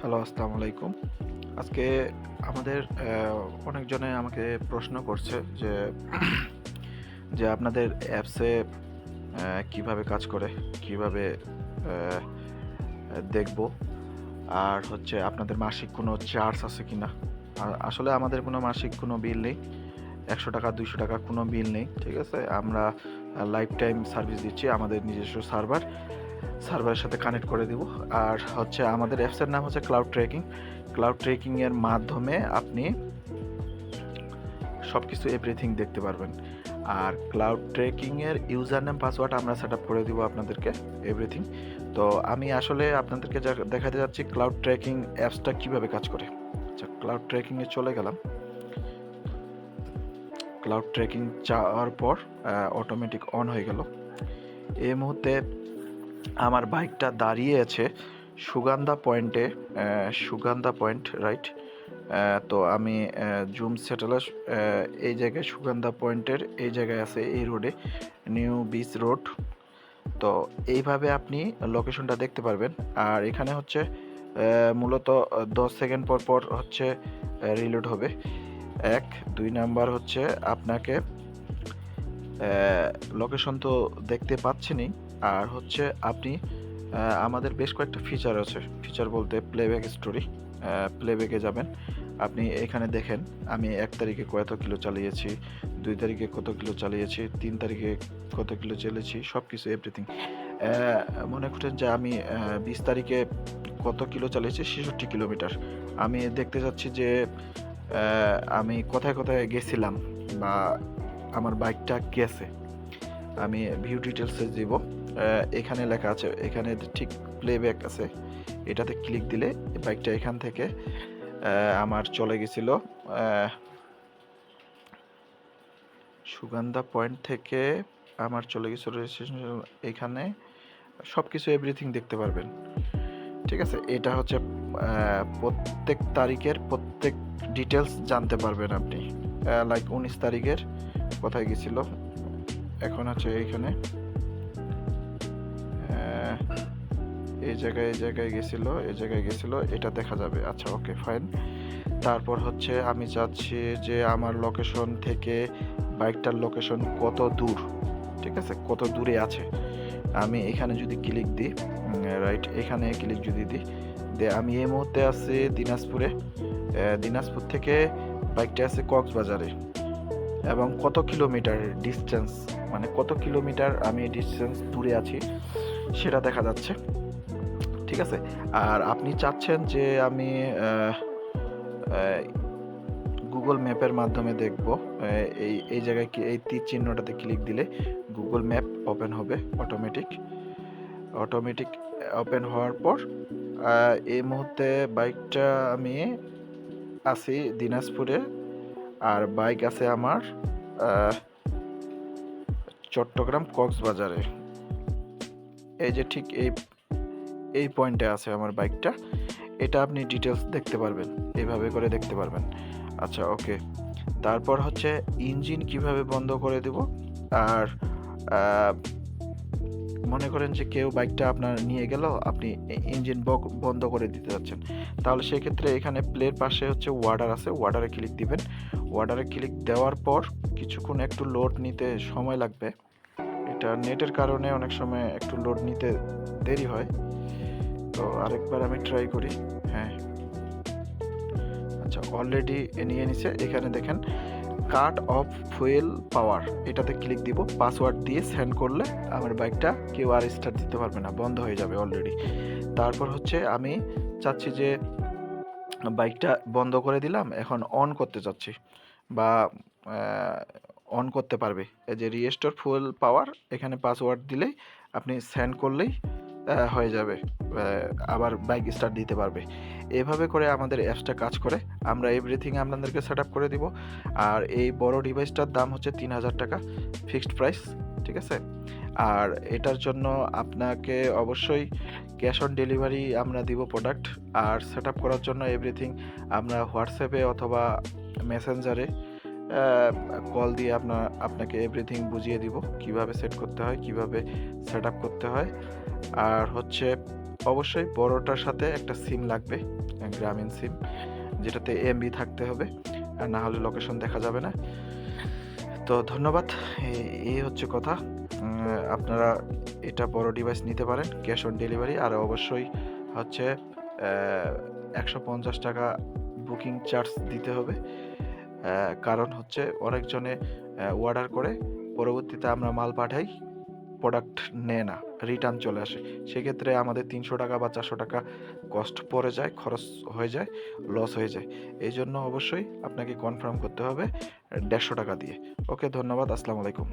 Hello, আসসালামু আলাইকুম। আজকে আমাদের অনেকজনে আমাকে প্রশ্ন করছে যে যে আপনাদের অ্যাপসে কিভাবে কাজ করে? কিভাবে অ্যা দেখব? আর হচ্ছে আপনাদের মাসিক কোনো চার্জ আছে কিনা? আসলে আমাদের কোনো মাসিক কোনো বিল নেই। ৳১০০, ৳২০০ কোনো বিল নেই। ঠিক আছে? আমরা লাইফ টাইম সার্ভিস দিচ্ছি। আমাদের নিজস্ব সার্ভারের সাথে কানেক্ট করে দিব। আর হচ্ছে আমাদের অ্যাপসের নাম হচ্ছে ক্লাউড ট্র্যাকিং। ক্লাউড ট্র্যাকিং এর মাধ্যমে আপনি সবকিছু এভরিথিং দেখতে পারবেন। আর ক্লাউড ট্র্যাকিং এর ইউজার নেম পাসওয়ার্ড আমরা সেটআপ করে দিব আপনাদেরকে এভরিথিং। তো আমি আসলে আপনাদেরকে দেখাতে যাচ্ছি ক্লাউড ট্র্যাকিং অ্যাপসটা কিভাবে কাজ করে। আচ্ছা, ক্লাউড ট্র্যাকিং এ চলে গেলাম। ক্লাউড ট্র্যাকিং যাওয়ার পর অটোমেটিক অন হয়ে গেল। এই মুহূর্তে আমার বাইকটা দাঁড়িয়ে আছে সুগান্ধা পয়েন্ট, রাইট? তো আমি জুম সেটেলে এই জায়গায় সুগন্ধা পয়েন্টের এই জায়গায় আছে, এই রোডে, নিউ বিচ রোড। তো এইভাবে আপনি লোকেশনটা দেখতে পারবেন। আর এখানে হচ্ছে মূলত 10 সেকেন্ড পর পর হচ্ছে রিলোড হবে। 1 2 নাম্বার হচ্ছে আপনাকে লোকেশন তো দেখতে পাচ্ছেনই। আর হচ্ছে আপনি আমাদের বেশ কয়েকটা ফিচার আছে। ফিচার বলতে প্লেব্যাক স্টোরি। প্লেব্যাকে যাবেন। আপনি এখানে দেখেন আমি ১ তারিখে কত কিলো চালিয়েছি, ২ তারিখে কত কিলো চালিয়েছি, ৩ তারিখে কত কিলো চালিয়েছি, সবকিছু এভরিথিং। মনে করেন যে আমি ২০ তারিখে কত কিলো চালিয়েছি, ৬৬ কিলোমিটার। আমি দেখতে চাচ্ছি যে আমি কোথায়, কোথায় গেছিলাম বা আমার বাইকটা গেছে। আমি ভিউ ডিটেইলসে দিব। এখানে লেখা আছে, এখানে ঠিক প্লেব্যাক আছে। এটাতে ক্লিক দিলে বাইকটা এখান থেকে আমার চলে গেছিল সুগন্ধা পয়েন্ট থেকে আমার চলে গেছিল রেজিস্ট্রেশন। এখানে সবকিছু এভরিথিং দেখতে পারবেন। ঠিক আছে? এটা হচ্ছে প্রত্যেক তারিখের প্রত্যেক ডিটেইলস জানতে পারবেন আপনি। লাইক ১৯ তারিখের কোথায় গেছিল, এখন হচ্ছে এইখানে এই জায়গায় গেছিল, এই জায়গায় গেছিল, এটা দেখা যাবে। আচ্ছা, ওকে, ফাইন। তারপর হচ্ছে আমি চাচ্ছি যে আমার লোকেশন থেকে বাইকটার লোকেশন কত দূর, ঠিক আছে? কত দূরে আছে। আমি এখানে যদি ক্লিক দিই, রাইট, এখানে ক্লিক যদি দিই, আমি এই মুহূর্তে আছি দিনাজপুরে। দিনাজপুর থেকে বাইকটা আছে কক্সবাজারে। এবং কত কিলোমিটার ডিসটেন্স, মানে কত কিলোমিটার আমি ডিসটেন্স দূরে আছি সেটা দেখা যাচ্ছে। ঠিক আছে? আর আপনি চাচ্ছেন যে আমি গুগল ম্যাপের মাধ্যমে দেখব। এই জায়গায় এই তীর চিহ্নটাতে ক্লিক দিলে গুগল ম্যাপ ওপেন হবে অটোমেটিক ওপেন হওয়ার পর এই মুহূর্তে বাইকটা আমি আছি দিনাজপুরে। আর বাইক আছে আমার চট্টগ্রাম কক্সবাজারে। এই যে ঠিক এই পয়েন্টে আছে আমার বাইকটা। এটা আপনি ডিটেলস দেখতে পারবেন, এভাবে করে দেখতে পারবেন। আচ্ছা, ওকে। তারপর হচ্ছে ইঞ্জিন কিভাবে বন্ধ করে দেব। আর মনে করেন যে কেউ বাইকটা আপনার নিয়ে গেল, আপনি ইঞ্জিন বন্ধ করে দিতে যাচ্ছেন, তাহলে সেক্ষেত্রে এখানে প্লের পাশে হচ্ছে ওয়ার্ডার আছে, ওয়ার্ডারে ক্লিক দিবেন। ওয়ার্ডারে ক্লিক দেওয়ার পর কিছুক্ষণ একটু লোড নিতে সময় লাগবে। এটা নেটের কারণে অনেক সময় একটু লোড নিতে দেরি হয়। তো আরেকবার আমি ট্রাই করি। হ্যাঁ, আচ্ছা, অলরেডি নিয়ে নিছে। এখানে দেখেন কাট অফ ফুয়েল পাওয়ার, এটাতে ক্লিক দিব। পাসওয়ার্ড দিয়ে সেন্ড করলে আমার বাইকটা কেউ আর স্টার্ট দিতে পারবে না, বন্ধ হয়ে যাবে অলরেডি। তারপর হচ্ছে আমি চাচ্ছি যে বাইকটা বন্ধ করে দিলাম, এখন অন করতে চাচ্ছি বা অন করতে পারবে। এই যে রিস্টোর ফুয়েল পাওয়ার, এখানে পাসওয়ার্ড দিলেই আপনি সেন্ড করলেই হয়ে যাবে, আবার বাইক স্টার্ট দিতে পারবে। এভাবে করে আমাদের অ্যাপসটা কাজ করে। আমরা এভরিথিং আপনাদেরকে সেট আপ করে দিব। আর এই বড় ডিভাইসটার দাম হচ্ছে ৳৩,০০০ ফিক্সড প্রাইস। ঠিক আছে? আর এটার জন্য আপনাকে অবশ্যই ক্যাশ অন ডেলিভারি আমরা দিব প্রোডাক্ট। আর সেট আপ করার জন্য এভরিথিং আমরা হোয়াটসঅ্যাপে অথবা মেসেঞ্জারে কল দিয়ে আপনাকে এভরিথিং বুঝিয়ে দিব, কিভাবে সেট করতে হয়, কিভাবে সেট আপ করতে হয়। আর হচ্ছে অবশ্যই বড়টার সাথে একটা সিম লাগবে, গ্রামীণ সিম, যেটাতে এমবি থাকতে হবে, আর না হলে লোকেশন দেখা যাবে না। তো ধন্যবাদ, এই হচ্ছে কথা। আপনারা এটা বড় ডিভাইস নিতে পারেন, ক্যাশ অন ডেলিভারি। আর অবশ্যই হচ্ছে 150 টাকা বুকিং চার্জ দিতে হবে। কারণ হচ্ছে অনেকজনে অর্ডার করে, পরবর্তীতে আমরা মাল পাঠাই, প্রোডাক্ট নেয় না, রিটার্ন চলে আসে। সেক্ষেত্রে আমাদের 300 টাকা বা 400 টাকা কস্ট পড়ে যায়, খরচ হয়ে যায়, লস হয়ে যায়। এই জন্য অবশ্যই আপনাকে কনফার্ম করতে হবে 150 টাকা দিয়ে। ওকে, ধন্যবাদ, আসসালামু আলাইকুম।